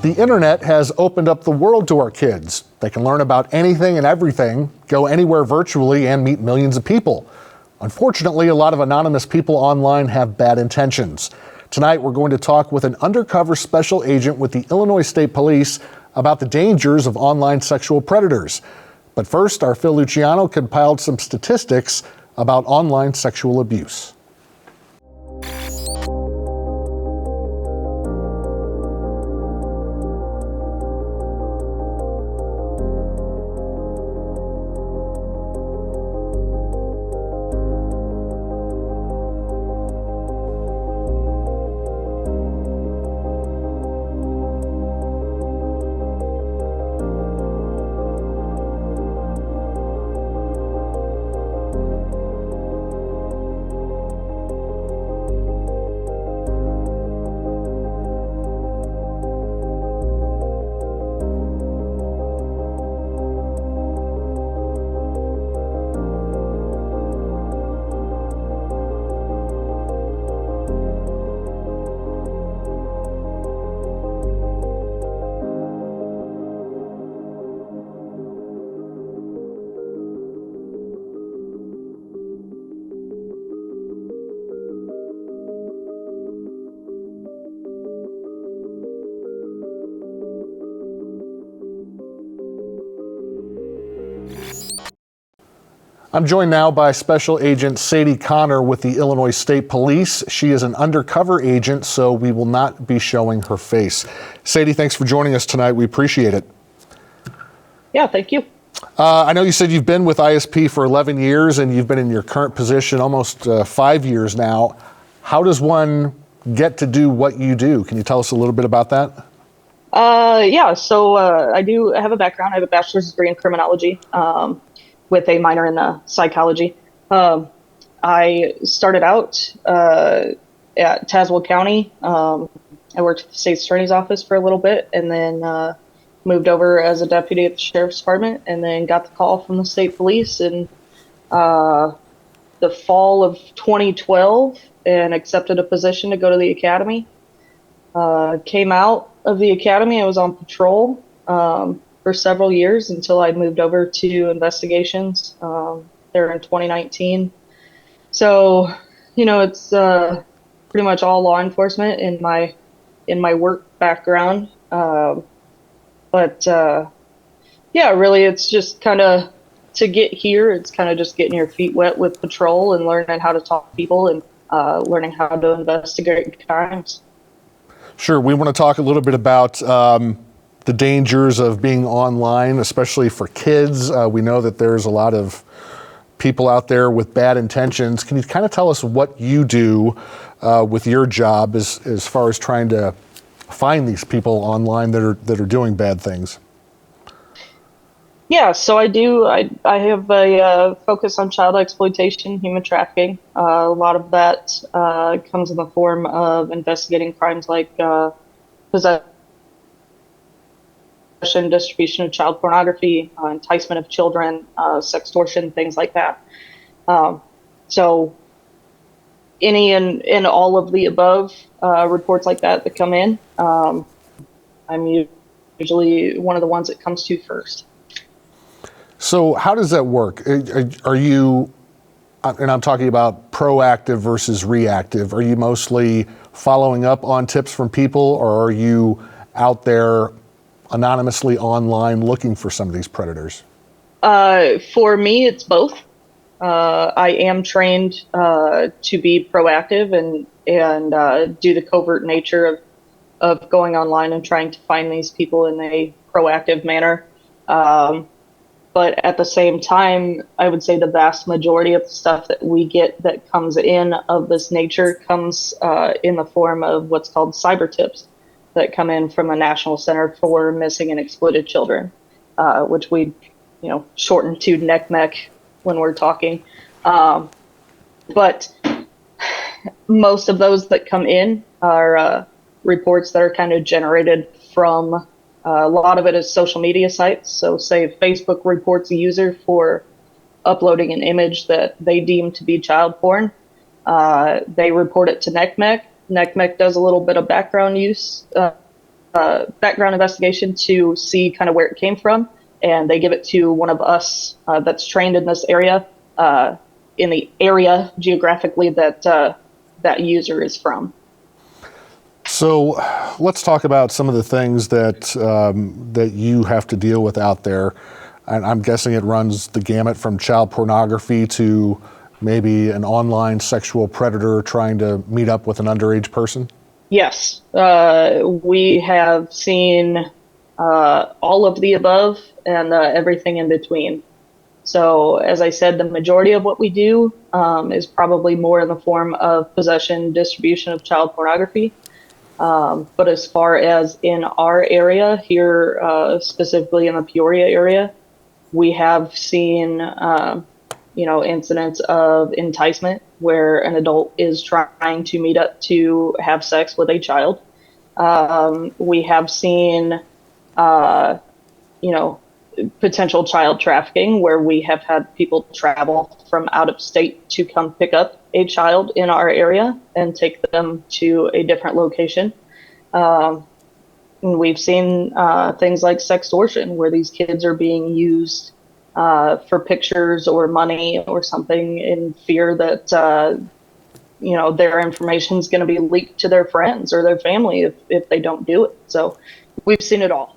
The internet has opened up the world to our kids. They can learn about anything and everything, go anywhere virtually, and meet millions of people. Unfortunately, a lot of anonymous people online have bad intentions. Tonight, we're going to talk with an undercover special agent with the Illinois State Police about the dangers of online sexual predators. But first, our Phil Luciano compiled some statistics about online sexual abuse. I'm joined now by Special Agent Sadie Connor with the Illinois State Police. She is an undercover agent, so we will not be showing her face. Sadie, thanks for joining us tonight. We appreciate it. Yeah, thank you. I know you said you've been with ISP for 11 years and you've been in your current position almost 5 years now. How does one get to do what you do? Can you tell us a little bit about that? So I do have a background. I have a bachelor's degree in criminology. With a minor in psychology. I started out at Tazewell County. I worked at the state's attorney's office for a little bit and then moved over as a deputy at the sheriff's department and then got the call from the state police in the fall of 2012 and accepted a position to go to the academy. Came out of the academy. I was on patrol for several years until I moved over to investigations there in 2019. So, it's pretty much all law enforcement in my work background. Really, it's just kind of to get here. It's kind of just getting your feet wet with patrol and learning how to talk to people and learning how to investigate crimes. Sure. We want to talk a little bit about the dangers of being online, especially for kids. We know that there's a lot of people out there with bad intentions. Can you kind of tell us what you do with your job as far as trying to find these people online that are doing bad things? Yeah, so I do. I have a focus on child exploitation, human trafficking. A lot of that comes in the form of investigating crimes like possession, distribution of child pornography, enticement of children, sextortion, things like that. So any and all of the above reports like that come in, I'm usually one of the ones that comes to first. So how does that work? Are you, and I'm talking about proactive versus reactive, are you mostly following up on tips from people, or are you out there anonymously online looking for some of these predators? For me, it's both. I am trained to be proactive and do the covert nature of going online and trying to find these people in a proactive manner. But at the same time, I would say the vast majority of the stuff that we get that comes in of this nature comes in the form of what's called cyber tips that come in from a National Center for Missing and Exploited Children, which we, shorten to NCMEC when we're talking. But most of those that come in are reports that are kind of generated from a lot of it is social media sites. So say if Facebook reports a user for uploading an image that they deem to be child porn, they report it to NCMEC. NCMEC does a little bit of background use background investigation to see kind of where it came from, and they give it to one of us that's trained in this area, in the area geographically that that user is from. So let's talk about some of the things that that you have to deal with out there. And I'm guessing it runs the gamut from child pornography to maybe an online sexual predator trying to meet up with an underage person. Yes, we have seen all of the above and everything in between. So, as I said, the majority of what we do is probably more in the form of possession, distribution of child pornography. But as far as in our area here, specifically in the Peoria area, we have seen, incidents of enticement where an adult is trying to meet up to have sex with a child. We have seen, potential child trafficking where we have had people travel from out of state to come pick up a child in our area and take them to a different location. And we've seen things like sextortion where these kids are being used for pictures or money or something in fear that their information is going to be leaked to their friends or their family if they don't do it. So we've seen it all.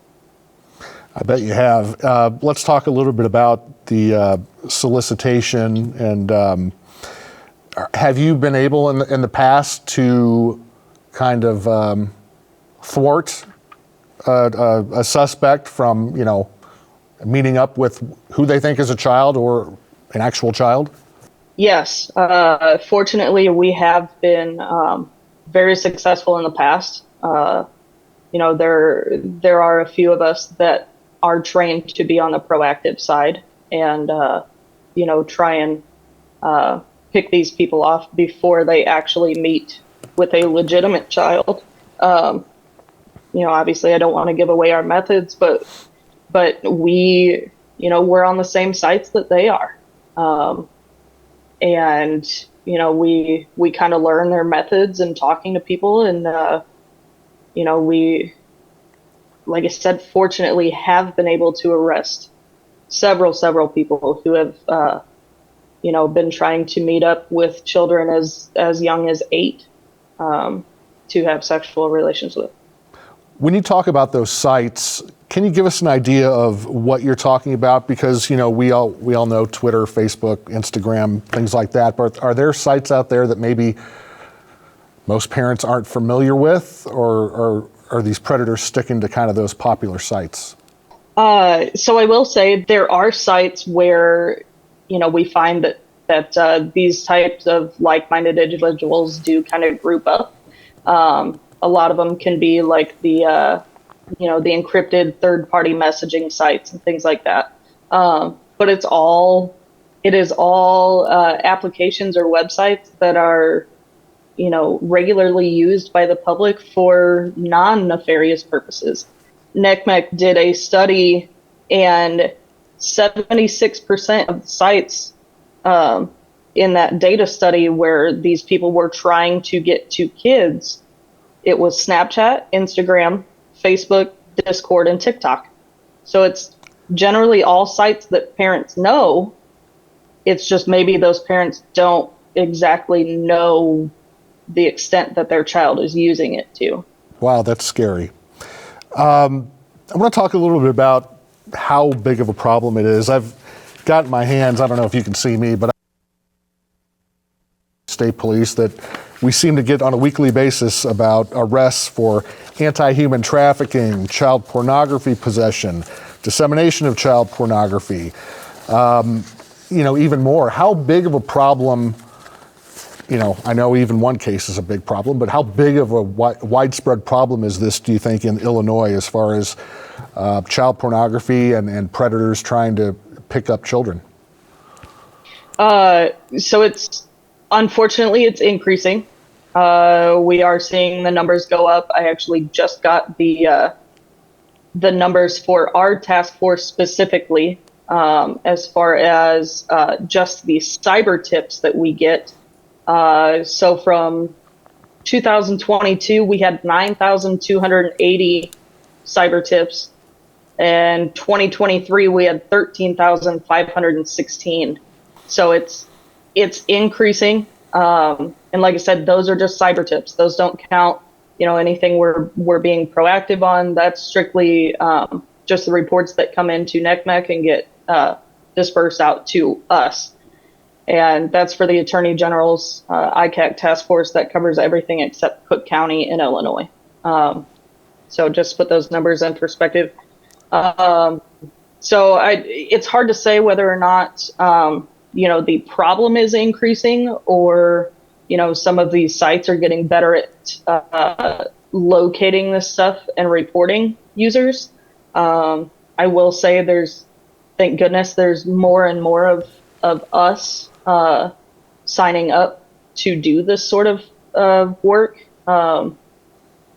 I bet you have. Let's talk a little bit about the solicitation. And have you been able in the past to kind of thwart a suspect from, meeting up with who they think is a child or an actual child? Yes. Fortunately, we have been very successful in the past. There are a few of us that are trained to be on the proactive side and, try and pick these people off before they actually meet with a legitimate child. Obviously I don't want to give away our methods, but we, we're on the same sites that they are. And, we kind of learn their methods and talking to people and, we, like I said, fortunately have been able to arrest several people who have, been trying to meet up with children as young as 8 to have sexual relations with. When you talk about those sites, can you give us an idea of what you're talking about? Because, we all know Twitter, Facebook, Instagram, things like that. But are there sites out there that maybe most parents aren't familiar with, or are these predators sticking to kind of those popular sites? So I will say there are sites where, we find that these types of like-minded individuals do kind of group up. A lot of them can be like the encrypted third-party messaging sites and things like that. But it is all applications or websites that are, regularly used by the public for non-nefarious purposes. NCMEC did a study, and 76% of the sites in that data study where these people were trying to get to kids, it was Snapchat, Instagram, Facebook, Discord, and TikTok. So it's generally all sites that parents know. It's just maybe those parents don't exactly know the extent that their child is using it to. Wow, that's scary. I want to talk a little bit about how big of a problem it is. I've got in my hands, I don't know if you can see me, but state police that we seem to get on a weekly basis about arrests for anti-human trafficking, child pornography possession, dissemination of child pornography, even more. How big of a problem, I know even one case is a big problem, but how big of a widespread problem is this, do you think, in Illinois as far as child pornography and predators trying to pick up children? So unfortunately, it's increasing. We are seeing the numbers go up. I actually just got the numbers for our task force specifically, as far as just the cyber tips that we get. So from 2022, we had 9,280 cyber tips. And 2023, we had 13,516. So it's increasing. And like I said, those are just cyber tips. Those don't count, anything we're being proactive on. That's strictly just the reports that come into NECMEC and get dispersed out to us. And that's for the Attorney General's ICAC task force that covers everything except Cook County in Illinois. So just put those numbers in perspective. It's hard to say whether or not, the problem is increasing or, some of these sites are getting better at locating this stuff and reporting users. I will say thank goodness, there's more and more of us signing up to do this sort of work.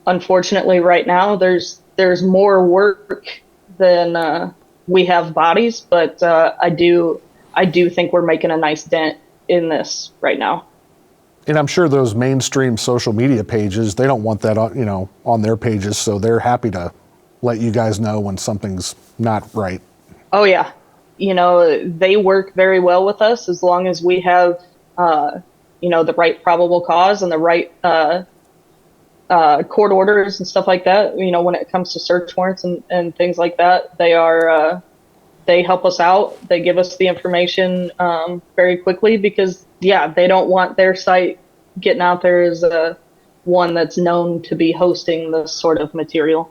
Unfortunately, right now, there's more work than we have bodies, but I do think we're making a nice dent in this right now. And I'm sure those mainstream social media pages, they don't want that on their pages, so they're happy to let you guys know when something's not right. Oh yeah, they work very well with us as long as we have the right probable cause and the right court orders and stuff like that. When it comes to search warrants and things like that, they help us out. They give us the information very quickly because, they don't want their site getting out there as one that's known to be hosting this sort of material.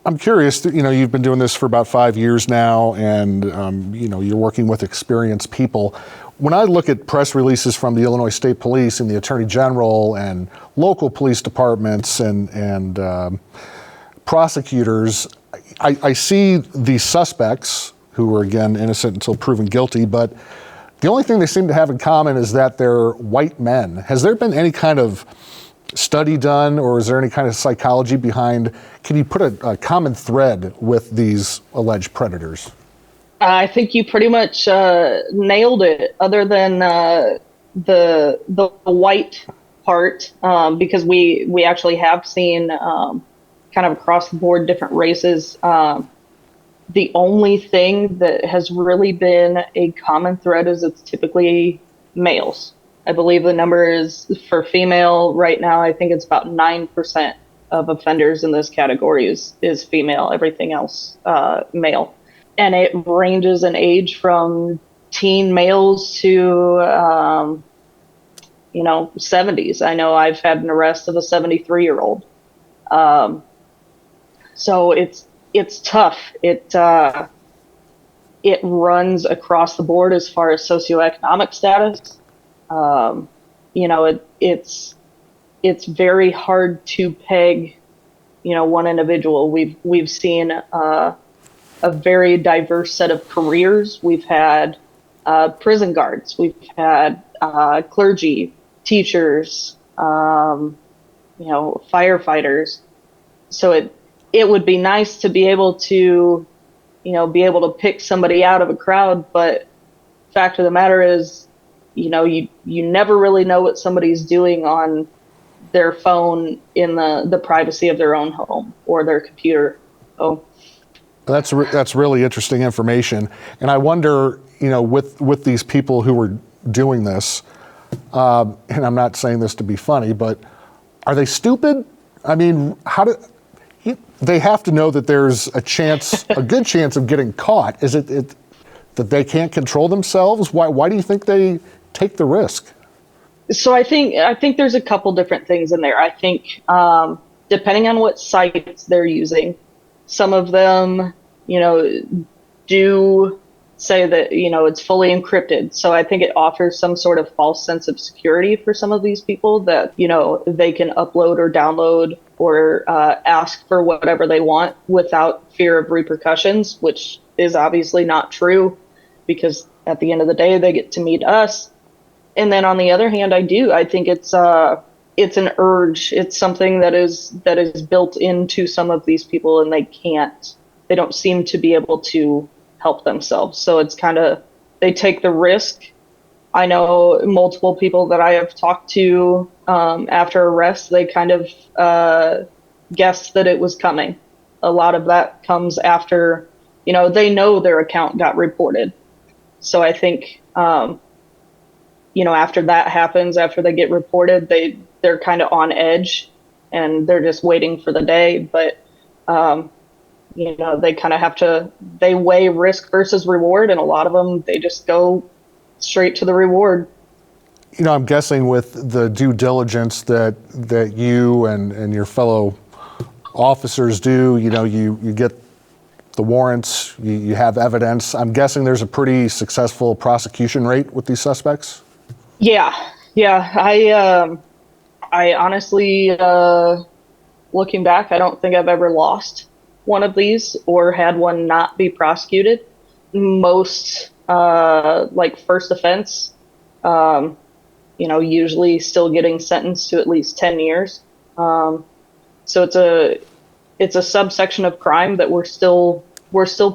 I'm curious, you've been doing this for about 5 years now, and, you're working with experienced people. When I look at press releases from the Illinois State Police and the Attorney General and local police departments and prosecutors, I see these suspects who are, again, innocent until proven guilty, but the only thing they seem to have in common is that they're white men. Has there been any kind of study done, or is there any kind of psychology behind, can you put a common thread with these alleged predators? I think you pretty much nailed it, other than the white part, because we actually have seen kind of across the board different races. The only thing that has really been a common thread is it's typically males. I believe the number is for female right now. I think it's about 9% of offenders in this category is female. Everything else male, and it ranges in age from teen males to 70s. I know I've had an arrest of a 73-year-old. So it's tough. It runs across the board as far as socioeconomic status. It's very hard to peg, one individual. We've seen a very diverse set of careers. We've had prison guards. We've had clergy, teachers, firefighters. So it would be nice to be able to, pick somebody out of a crowd, but fact of the matter is, you never really know what somebody's doing on their phone in the privacy of their own home or their computer. Oh, that's really interesting information. And I wonder, with these people who are doing this, and I'm not saying this to be funny, but are they stupid? I mean, they have to know that there's a good chance of getting caught. Is it that they can't control themselves? Why do you think they take the risk? So I think there's a couple different things in there. I think depending on what sites they're using, some of them, do say that, it's fully encrypted. So I think it offers some sort of false sense of security for some of these people that, they can upload or download or ask for whatever they want without fear of repercussions, which is obviously not true, because at the end of the day, they get to meet us. And then on the other hand, I think it's an urge. It's something that is built into some of these people, and they don't seem to be able to help themselves. So it's kind of, they take the risk. I know multiple people that I have talked to after arrest, they kind of guessed that it was coming. a lot of that comes after, they know their account got reported. So I think, after that happens, after they get reported, they're kind of on edge and they're just waiting for the day. But, they kind of they weigh risk versus reward. And a lot of them, they just go straight to the reward. I'm guessing with the due diligence that you and your fellow officers do, you get the warrants, you have evidence. I'm guessing there's a pretty successful prosecution rate with these suspects. Yeah. I honestly, looking back, I don't think I've ever lost one of these or had one not be prosecuted. Most, like first offense, usually still getting sentenced to at least 10 years. So it's a subsection of crime that we're still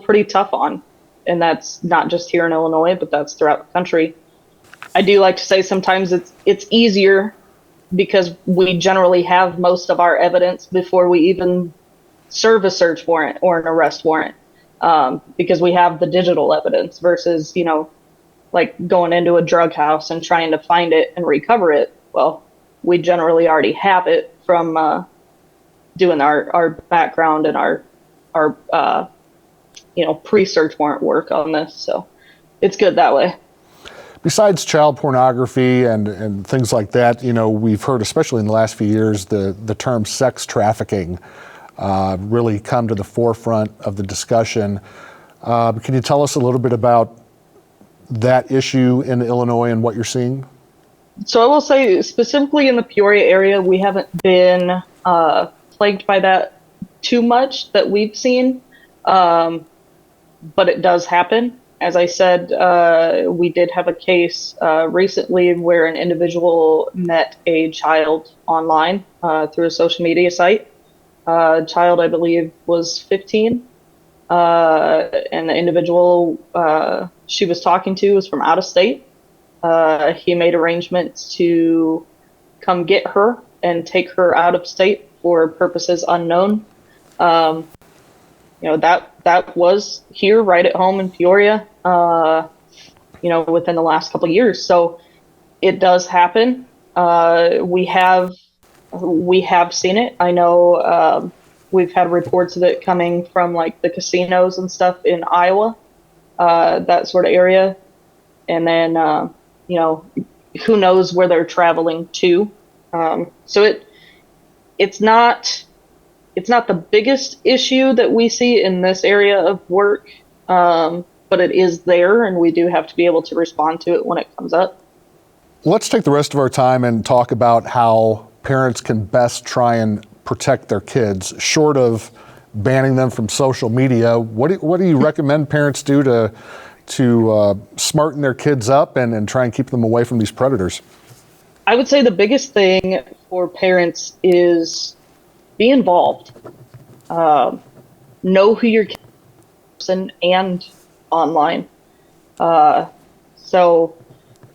pretty tough on. And that's not just here in Illinois, but that's throughout the country. I do like to say sometimes it's easier because we generally have most of our evidence before we even serve a search warrant or an arrest warrant, because we have the digital evidence versus, like going into a drug house and trying to find it and recover it. Well, we generally already have it from doing our background and our pre-search warrant work on this. So it's good that way. Besides child pornography and things like that, we've heard, especially in the last few years, the term sex trafficking really come to the forefront of the discussion. Can you tell us a little bit about that issue in Illinois and what you're seeing? So I will say, specifically in the Peoria area, we haven't been plagued by that too much that we've seen, but it does happen. As I said, we did have a case recently where an individual met a child online through a social media site. Child, I believe, was 15, and the individual she was talking to was from out of state. He made arrangements to come get her and take her out of state for purposes unknown. That was here right at home in Peoria, within the last couple of years. So it does happen. We have seen it. I know we've had reports of it coming from like the casinos and stuff in Iowa, that sort of area. And then, who knows where they're traveling to. So it's not the biggest issue that we see in this area of work, but it is there, and we do have to be able to respond to it when it comes up. Let's take the rest of our time and talk about how parents can best try and protect their kids, short of banning them from social media. What do you recommend parents do to smarten their kids up and try and keep them away from these predators? I would say the biggest thing for parents is be involved. Know who your kid is and online. So,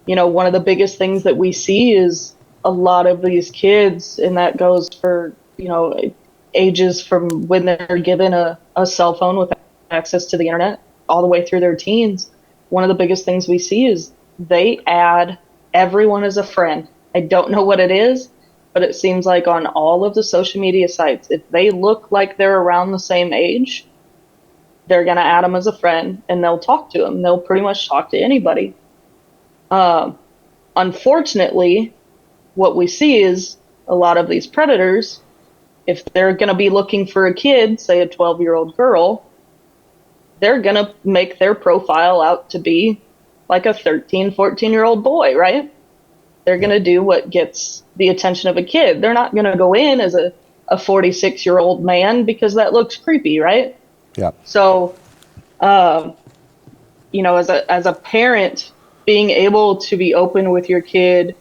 one of the biggest things that we see is a lot of these kids, and that goes for, ages from when they're given a cell phone with access to the internet all the way through their teens. One of the biggest things we see is they add everyone as a friend. I don't know what it is, but it seems like on all of the social media sites, if they look like they're around the same age, they're going to add them as a friend and they'll talk to them. They'll pretty much talk to anybody. Unfortunately, what we see is a lot of these predators, if they're going to be looking for a kid, say a 12-year-old girl, they're going to make their profile out to be like a 13, 14-year-old boy, right? They're going to do what gets the attention of a kid. They're not going to go in as a 46-year-old man because that looks creepy, right? Yeah. So, as a parent, being able to be open with your kid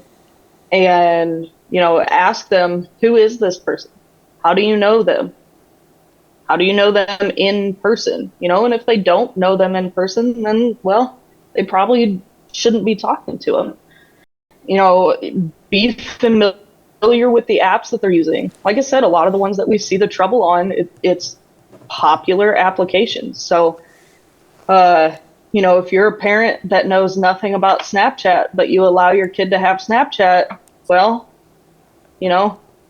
and, ask them, who is this person? How do you know them? How do you know them in person? And if they don't know them in person, then, well, they probably shouldn't be talking to them. Be familiar with the apps that they're using. Like I said, a lot of the ones that we see the trouble on, it's popular applications. So, if you're a parent that knows nothing about Snapchat, but you allow your kid to have Snapchat, well,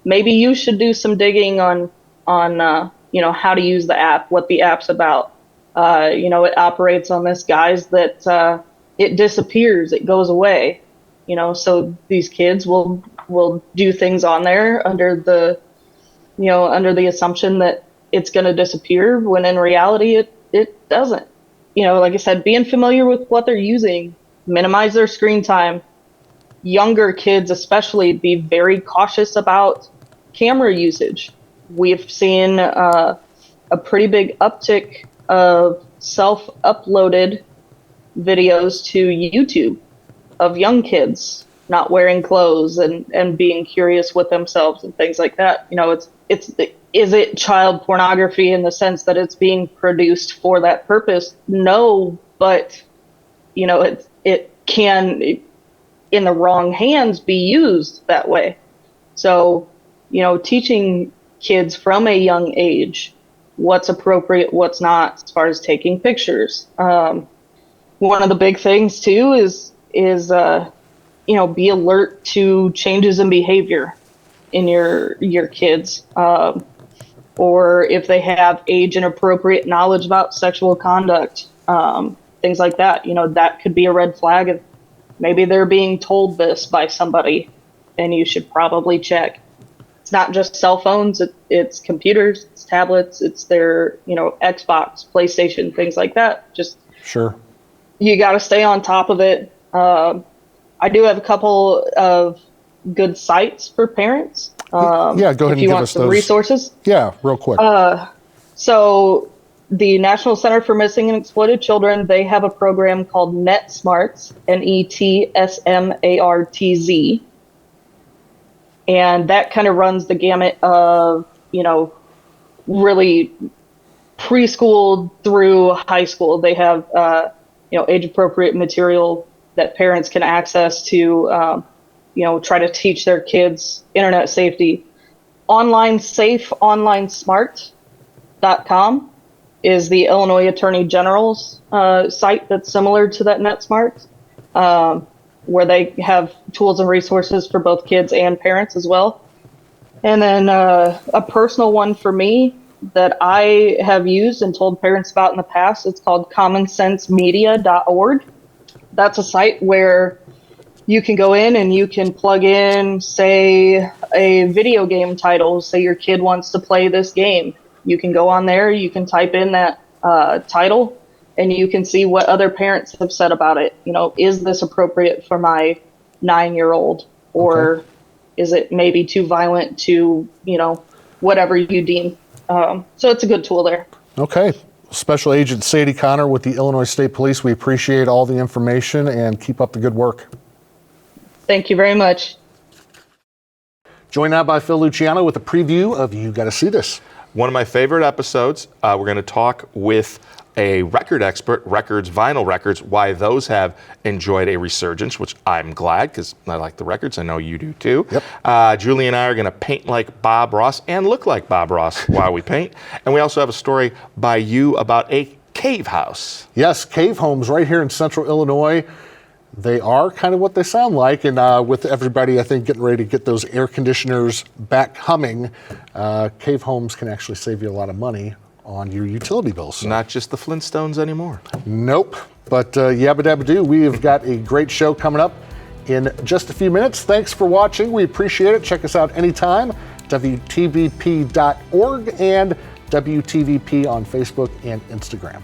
maybe you should do some digging on how to use the app, what the app's about. It operates on this guise that it disappears, it goes away. So these kids will do things on there under the assumption that it's going to disappear, when in reality it doesn't. Like I said, being familiar with what they're using, minimize their screen time. Younger kids especially, be very cautious about camera usage. We've seen a pretty big uptick of self-uploaded videos to YouTube of young kids not wearing clothes and being curious with themselves and things like that. Is it child pornography in the sense that it's being produced for that purpose? No, but it can, in the wrong hands, be used that way. So, teaching kids from a young age what's appropriate, what's not, as far as taking pictures. One of the big things too is be alert to changes in behavior in your kids, or if they have age inappropriate knowledge about sexual conduct, things like that. That could be a red flag. If maybe they're being told this by somebody, and you should probably check. It's not just cell phones, it's computers, it's tablets, it's their Xbox, PlayStation, things like that. Just sure, you got to stay on top of it. I do have a couple of good sites for parents. Yeah, go ahead and give us those resources. Yeah, real quick. So the National Center for Missing and Exploited Children, they have a program called NetSmarts, NETSMARTZ. And that kind of runs the gamut of, really preschool through high school. They have, age appropriate material that parents can access to, try to teach their kids internet safety. OnlineSafe.OnlineSmart.com is the Illinois Attorney General's site that's similar to that NetSmart, where they have tools and resources for both kids and parents as well. And then a personal one for me that I have used and told parents about in the past, it's called commonsensemedia.org. That's a site where you can go in and you can plug in, say, a video game title. Say your kid wants to play this game. You can go on there, you can type in that title, and you can see what other parents have said about it. Is this appropriate for my 9-year-old? Or is it maybe too violent to, whatever you deem? So it's a good tool there. Okay. Special Agent Sadie Connor with the Illinois State Police, we appreciate all the information and keep up the good work. Thank you very much. Joined now by Phil Luciano with a preview of You Gotta See This. One of my favorite episodes. We're going to talk with a record expert, vinyl records, why those have enjoyed a resurgence, which I'm glad, because I like the records. I know you do too. Yep. Julie and I are going to paint like Bob Ross and look like Bob Ross while we paint. And we also have a story by you about a cave house. Yes, cave homes right here in central Illinois. They are kind of what they sound like, and with everybody, I think, getting ready to get those air conditioners back humming, cave homes can actually save you a lot of money on your utility bills. So. Not just the Flintstones anymore. Nope, but yabba dabba doo, we have got a great show coming up in just a few minutes. Thanks for watching. We appreciate it. Check us out anytime, WTVP.org and WTVP on Facebook and Instagram.